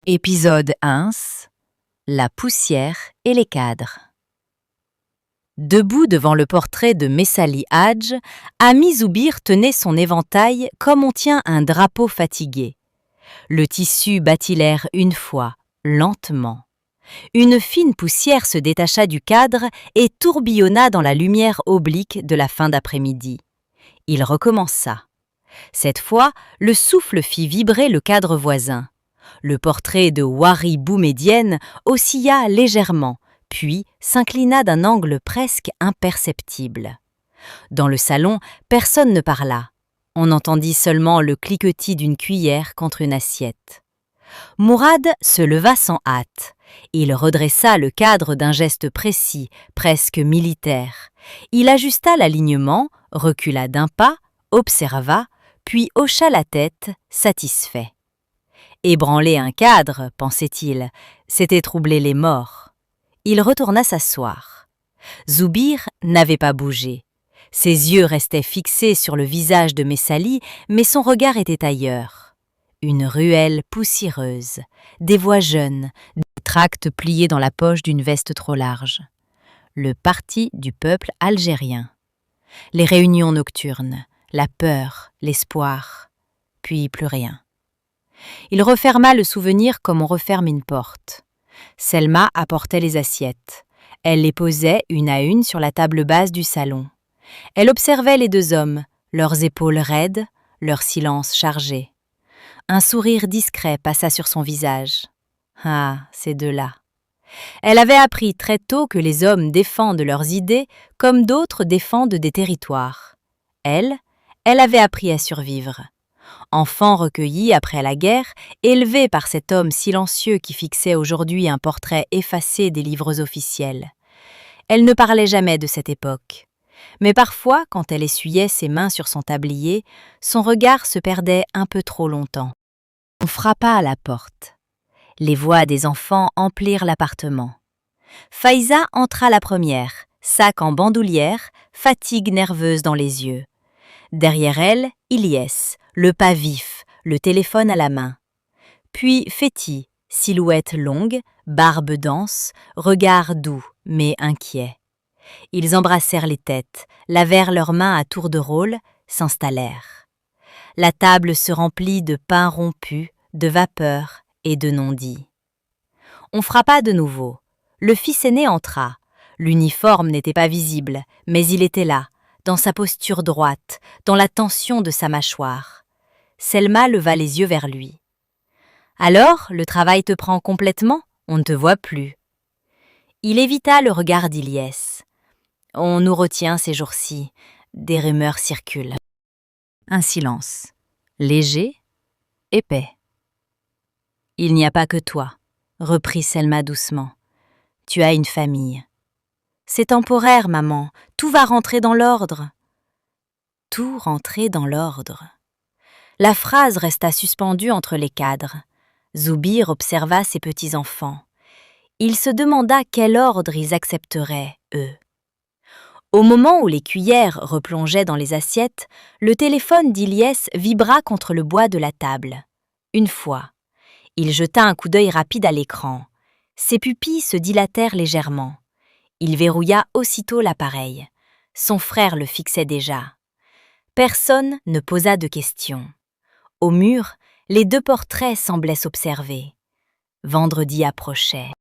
Épisode 1. La poussière et les cadres. Debout devant le portrait de Messali Hadj, Ami Zoubir tenait son éventail comme on tient un drapeau fatigué. Le tissu battit l'air une fois, lentement. Une fine poussière se détacha du cadre et tourbillonna dans la lumière oblique de la fin d'après-midi. Il recommença. Cette fois, le souffle fit vibrer le cadre voisin. Le portrait de Wari Boumedienne oscilla légèrement, puis s'inclina d'un angle presque imperceptible. Dans le salon, personne ne parla. On entendit seulement le cliquetis d'une cuillère contre une assiette. Mourad se leva sans hâte. Il redressa le cadre d'un geste précis, presque militaire. Il ajusta l'alignement, recula d'un pas, observa, puis hocha la tête, satisfait. Ébranler un cadre, pensait-il, c'était troubler les morts. Il retourna s'asseoir. Zoubir n'avait pas bougé. Ses yeux restaient fixés sur le visage de Messali, mais son regard était ailleurs. Une ruelle poussiéreuse, des voix jeunes, des tracts pliés dans la poche d'une veste trop large. Le parti du peuple algérien. Les réunions nocturnes, la peur, l'espoir, puis plus rien. Il referma le souvenir comme on referme une porte. Selma apportait les assiettes. Elle les posait une à une sur la table basse du salon. Elle observait les deux hommes, leurs épaules raides, leur silence chargé. Un sourire discret passa sur son visage. Ah, ces deux-là. Elle avait appris très tôt que les hommes défendent leurs idées comme d'autres défendent des territoires. Elle avait appris à survivre. Enfant recueilli après la guerre, élevé par cet homme silencieux qui fixait aujourd'hui un portrait effacé des livres officiels. Elle ne parlait jamais de cette époque. Mais parfois, quand elle essuyait ses mains sur son tablier, son regard se perdait un peu trop longtemps. On frappa à la porte. Les voix des enfants emplirent l'appartement. Faiza entra la première, sac en bandoulière, fatigue nerveuse dans les yeux. Derrière elle, Ilyes, le pas vif, le téléphone à la main. Puis Féti, silhouette longue, barbe dense, regard doux mais inquiet. Ils embrassèrent les têtes, lavèrent leurs mains à tour de rôle, s'installèrent. La table se remplit de pain rompu, de vapeur et de non-dits. On frappa de nouveau. Le fils aîné entra. L'uniforme n'était pas visible, mais il était là, dans sa posture droite, dans la tension de sa mâchoire. Selma leva les yeux vers lui. « Alors, le travail te prend complètement ? On ne te voit plus. » Il évita le regard d'Ilyes. « On nous retient ces jours-ci. Des rumeurs circulent. » Un silence. Léger, épais. « Il n'y a pas que toi, » reprit Selma doucement. « Tu as une famille. » « C'est temporaire, maman. Tout va rentrer dans l'ordre. » Tout rentrer dans l'ordre. La phrase resta suspendue entre les cadres. Zoubir observa ses petits-enfants. Il se demanda quel ordre ils accepteraient, eux. Au moment où les cuillères replongeaient dans les assiettes, le téléphone d'Ilyes vibra contre le bois de la table. Une fois. Il jeta un coup d'œil rapide à l'écran. Ses pupilles se dilatèrent légèrement. Il verrouilla aussitôt l'appareil. Son frère le fixait déjà. Personne ne posa de questions. Au mur, les deux portraits semblaient s'observer. Vendredi approchait.